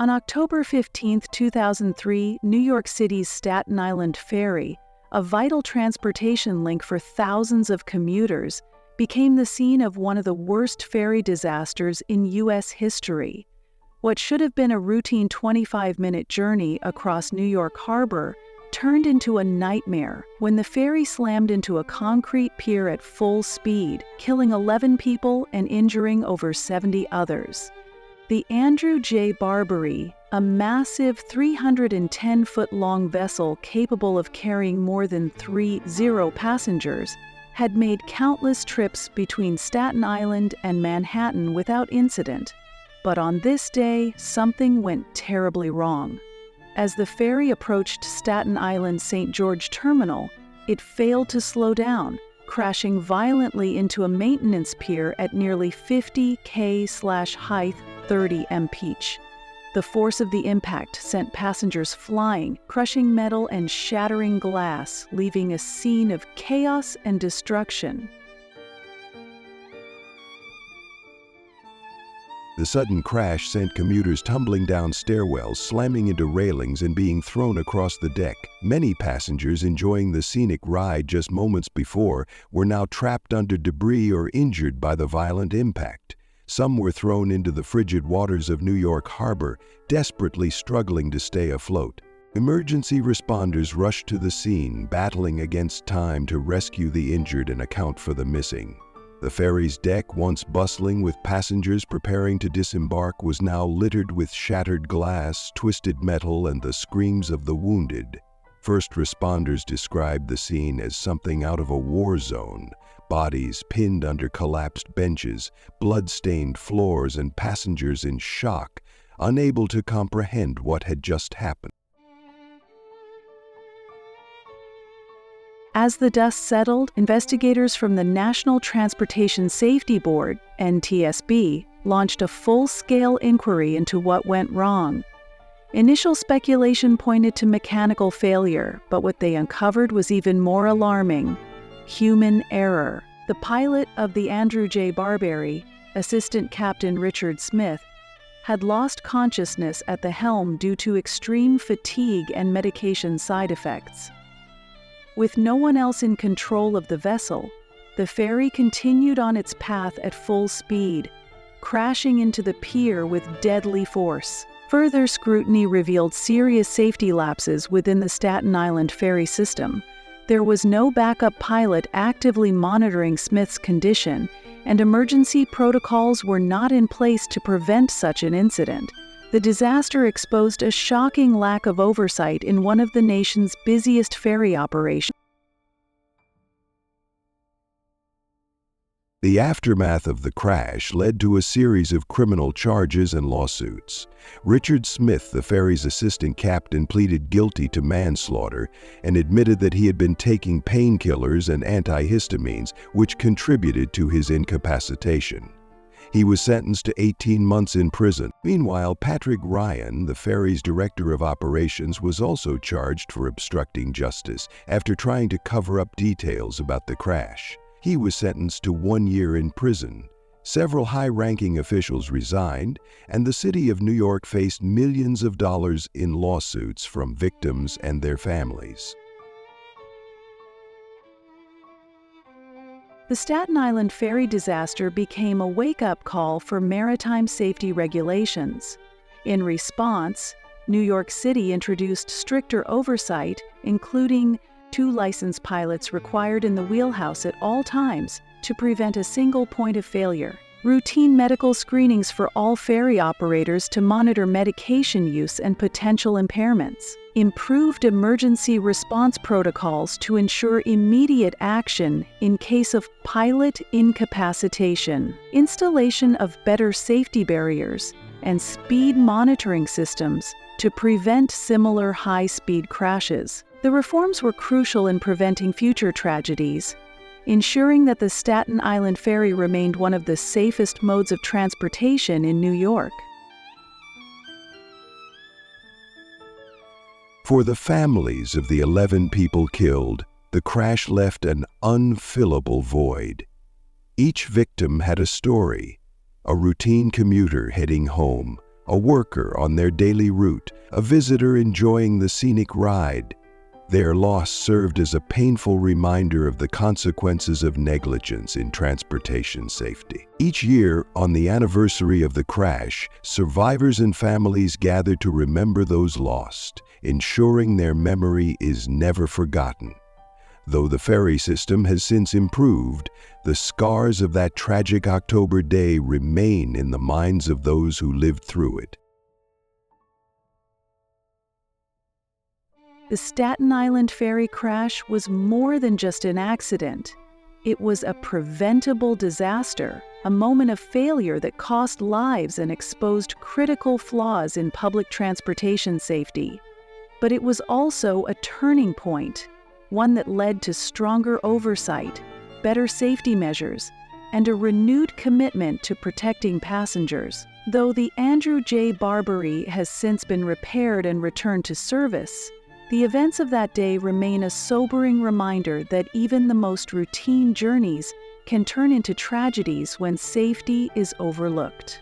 On October 15, 2003, New York City's Staten Island Ferry, a vital transportation link for thousands of commuters, became the scene of one of the worst ferry disasters in U.S. history. What should have been a routine 25-minute journey across New York Harbor turned into a nightmare when the ferry slammed into a concrete pier at full speed, killing 11 people and injuring over 70 others. The Andrew J. Barbary, a massive 310-foot-long vessel capable of carrying more than 30 passengers, had made countless trips between Staten Island and Manhattan without incident. But on this day, something went terribly wrong. As the ferry approached Staten Island's St. George Terminal, it failed to slow down, crashing violently into a maintenance pier at nearly 50 k/height, 30 mph. The force of the impact sent passengers flying, crushing metal and shattering glass, leaving a scene of chaos and destruction. The sudden crash sent commuters tumbling down stairwells, slamming into railings, and being thrown across the deck. Many passengers enjoying the scenic ride just moments before were now trapped under debris or injured by the violent impact. Some were thrown into the frigid waters of New York Harbor, desperately struggling to stay afloat. Emergency responders rushed to the scene, battling against time to rescue the injured and account for the missing. The ferry's deck, once bustling with passengers preparing to disembark, was now littered with shattered glass, twisted metal, and the screams of the wounded. First responders described the scene as something out of a war zone. Bodies pinned under collapsed benches, blood-stained floors, and passengers in shock, unable to comprehend what had just happened. As the dust settled, investigators from the National Transportation Safety Board, NTSB, launched a full-scale inquiry into what went wrong. Initial speculation pointed to mechanical failure, but what they uncovered was even more alarming: human error. The pilot of the Andrew J. Barbary, Assistant Captain Richard Smith, had lost consciousness at the helm due to extreme fatigue and medication side effects. With no one else in control of the vessel, the ferry continued on its path at full speed, crashing into the pier with deadly force. Further scrutiny revealed serious safety lapses within the Staten Island ferry system. There was no backup pilot actively monitoring Smith's condition, and emergency protocols were not in place to prevent such an incident. The disaster exposed a shocking lack of oversight in one of the nation's busiest ferry operations. The aftermath of the crash led to a series of criminal charges and lawsuits. Richard Smith, the ferry's assistant captain, pleaded guilty to manslaughter and admitted that he had been taking painkillers and antihistamines, which contributed to his incapacitation. He was sentenced to 18 months in prison. Meanwhile, Patrick Ryan, the ferry's director of operations, was also charged for obstructing justice after trying to cover up details about the crash. He was sentenced to 1 year in prison. Several high-ranking officials resigned, and the city of New York faced millions of dollars in lawsuits from victims and their families. The Staten Island ferry disaster became a wake-up call for maritime safety regulations. In response, New York City introduced stricter oversight, including 2 licensed pilots required in the wheelhouse at all times to prevent a single point of failure. Routine medical screenings for all ferry operators to monitor medication use and potential impairments. Improved emergency response protocols to ensure immediate action in case of pilot incapacitation. Installation of better safety barriers and speed monitoring systems to prevent similar high-speed crashes. The reforms were crucial in preventing future tragedies, ensuring that the Staten Island Ferry remained one of the safest modes of transportation in New York. For the families of the 11 people killed, the crash left an unfillable void. Each victim had a story: a routine commuter heading home, a worker on their daily route, a visitor enjoying the scenic ride. Their loss served as a painful reminder of the consequences of negligence in transportation safety. Each year, on the anniversary of the crash, survivors and families gather to remember those lost, ensuring their memory is never forgotten. Though the ferry system has since improved, the scars of that tragic October day remain in the minds of those who lived through it. The Staten Island ferry crash was more than just an accident. It was a preventable disaster, a moment of failure that cost lives and exposed critical flaws in public transportation safety. But it was also a turning point, one that led to stronger oversight, better safety measures, and a renewed commitment to protecting passengers. Though the Andrew J. Barbary has since been repaired and returned to service, the events of that day remain a sobering reminder that even the most routine journeys can turn into tragedies when safety is overlooked.